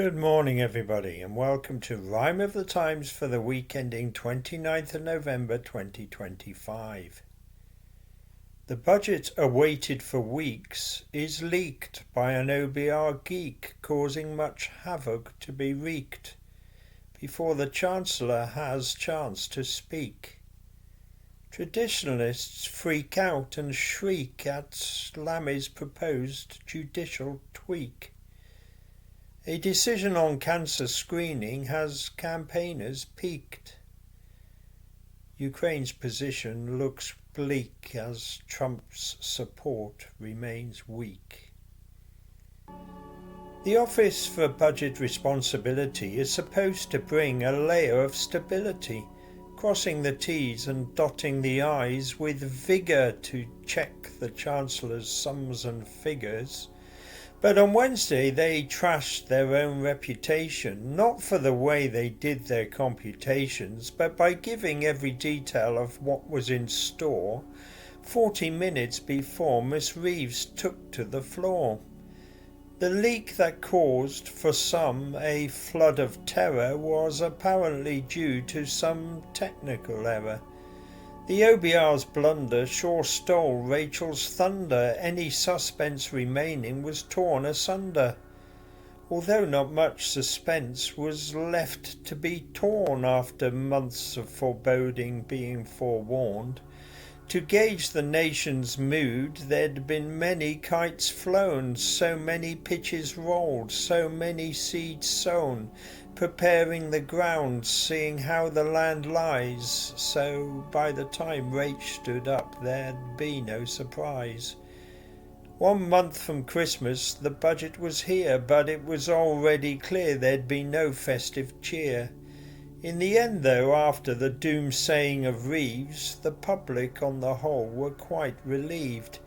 Good morning everybody and welcome to Rhyme of the Times for the week ending 29th of November 2025. The budget awaited for weeks is leaked by an OBR geek, causing much havoc to be wreaked before the Chancellor has chance to speak. Traditionalists freak out and shriek at Lammy's proposed judicial tweak. A decision on cancer screening has campaigners piqued. Ukraine's position looks bleak as Trump's support remains weak. The Office for Budget Responsibility is supposed to bring a layer of stability, crossing the T's and dotting the I's with vigour to check the Chancellor's sums and figures. But on Wednesday they trashed their own reputation, not for the way they did their computations, but by giving every detail of what was in store 40 minutes before Miss Reeves took to the floor. The leak that caused, for some, a flood of terror was apparently due to some technical error. The OBR's blunder sure stole Rachel's thunder. Any suspense remaining was torn asunder. Although not much suspense was left to be torn after months of foreboding being forewarned. To gauge the nation's mood, there'd been many kites flown, so many pitches rolled, so many seeds sown, preparing the ground, seeing how the land lies, so by the time Rach stood up there'd be no surprise. 1 month from Christmas the budget was here, but it was already clear there'd be no festive cheer. In the end though, after the doomsaying of Reeves, the public on the whole were quite relieved.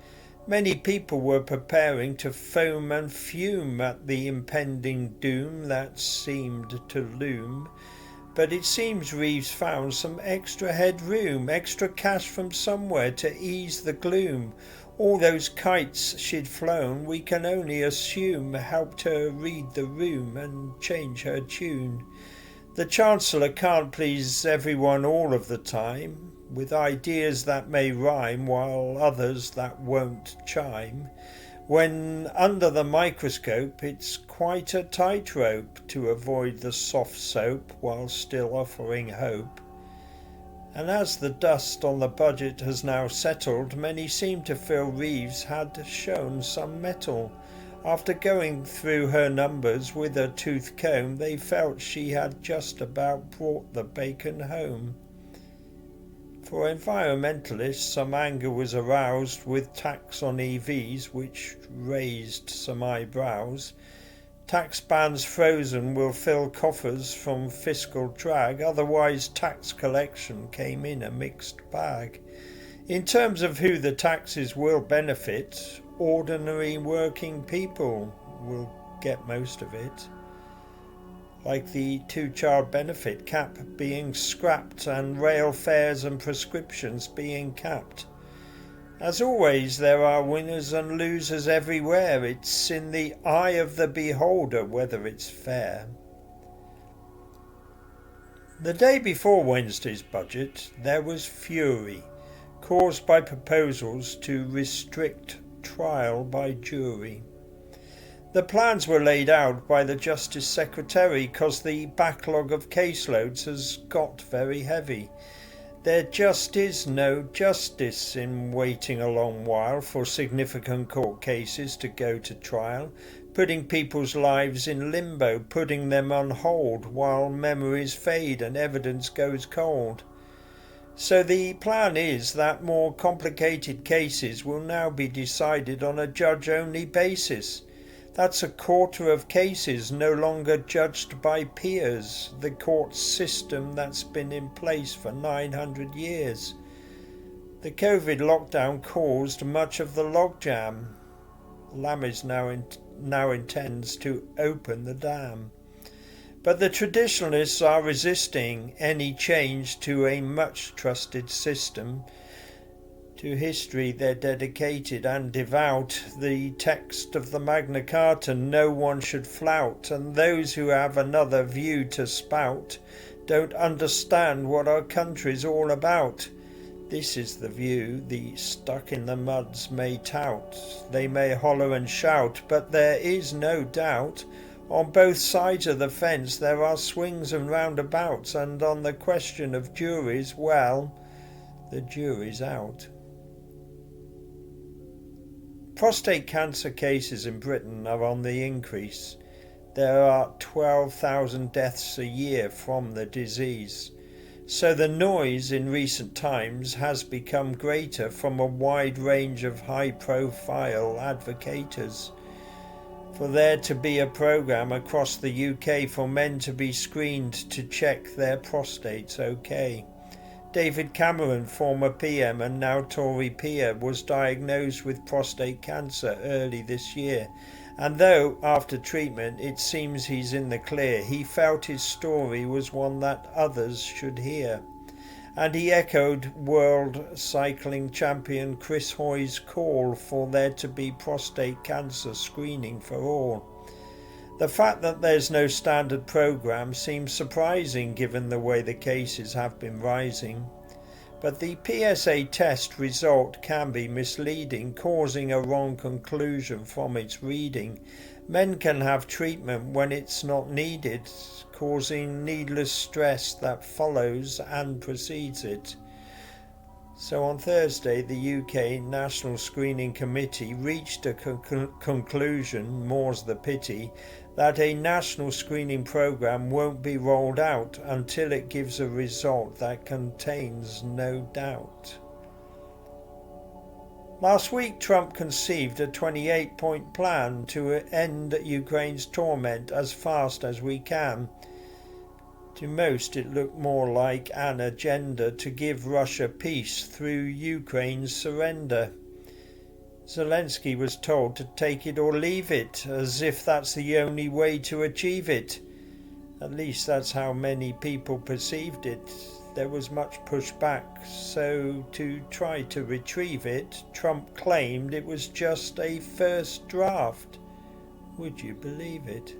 Many people were preparing to foam and fume at the impending doom that seemed to loom. But it seems Reeves found some extra headroom, extra cash from somewhere to ease the gloom. All those kites she'd flown, we can only assume, helped her read the room and change her tune. The Chancellor can't please everyone all of the time, with ideas that may rhyme while others that won't chime. When under the microscope it's quite a tightrope to avoid the soft soap while still offering hope. And as the dust on the budget has now settled, many seem to feel Reeves had shown some mettle. After going through her numbers with a tooth comb, they felt she had just about brought the bacon home. For environmentalists, some anger was aroused with tax on EVs, which raised some eyebrows. Tax bans frozen will fill coffers from fiscal drag, otherwise tax collection came in a mixed bag. In terms of who the taxes will benefit, ordinary working people will get most of it. Like the 2-child benefit cap being scrapped and rail fares and prescriptions being capped. As always, there are winners and losers everywhere. It's in the eye of the beholder whether it's fair. The day before Wednesday's budget, there was fury, caused by proposals to restrict trial by jury. The plans were laid out by the Justice Secretary because the backlog of caseloads has got very heavy. There just is no justice in waiting a long while for significant court cases to go to trial, putting people's lives in limbo, putting them on hold while memories fade and evidence goes cold. So the plan is that more complicated cases will now be decided on a judge-only basis. That's a quarter of cases no longer judged by peers, the court system that's been in place for 900 years. The COVID lockdown caused much of the logjam. Lammy now intends to open the dam. But the traditionalists are resisting any change to a much trusted system To history they're dedicated and devout. The text of the Magna Carta no one should flout, and those who have another view to spout don't understand what our country's all about. This is the view the stuck in the muds may tout. They may holler and shout, but there is no doubt on both sides of the fence there are swings and roundabouts, and on the question of juries, well, the jury's out. Prostate cancer cases in Britain are on the increase. There are 12,000 deaths a year from the disease. So the noise in recent times has become greater from a wide range of high-profile advocators. For there to be a programme across the UK for men to be screened to check their prostates okay. David Cameron, former PM and now Tory peer, was diagnosed with prostate cancer early this year, and though after treatment it seems he's in the clear, he felt his story was one that others should hear. And he echoed world cycling champion Chris Hoy's call for there to be prostate cancer screening for all. The fact that there's no standard programme seems surprising given the way the cases have been rising. But the PSA test result can be misleading, causing a wrong conclusion from its reading. Men can have treatment when it's not needed, causing needless stress that follows and precedes it. So on Thursday, the UK National Screening Committee reached a conclusion, more's the pity, that a national screening programme won't be rolled out until it gives a result that contains no doubt. Last week, Trump conceived a 28-point plan to end Ukraine's torment as fast as we can. To most, it looked more like an agenda to give Russia peace through Ukraine's surrender. Zelensky was told to take it or leave it, as if that's the only way to achieve it. At least that's how many people perceived it. There was much pushback, so to try to retrieve it, Trump claimed it was just a first draft. Would you believe it?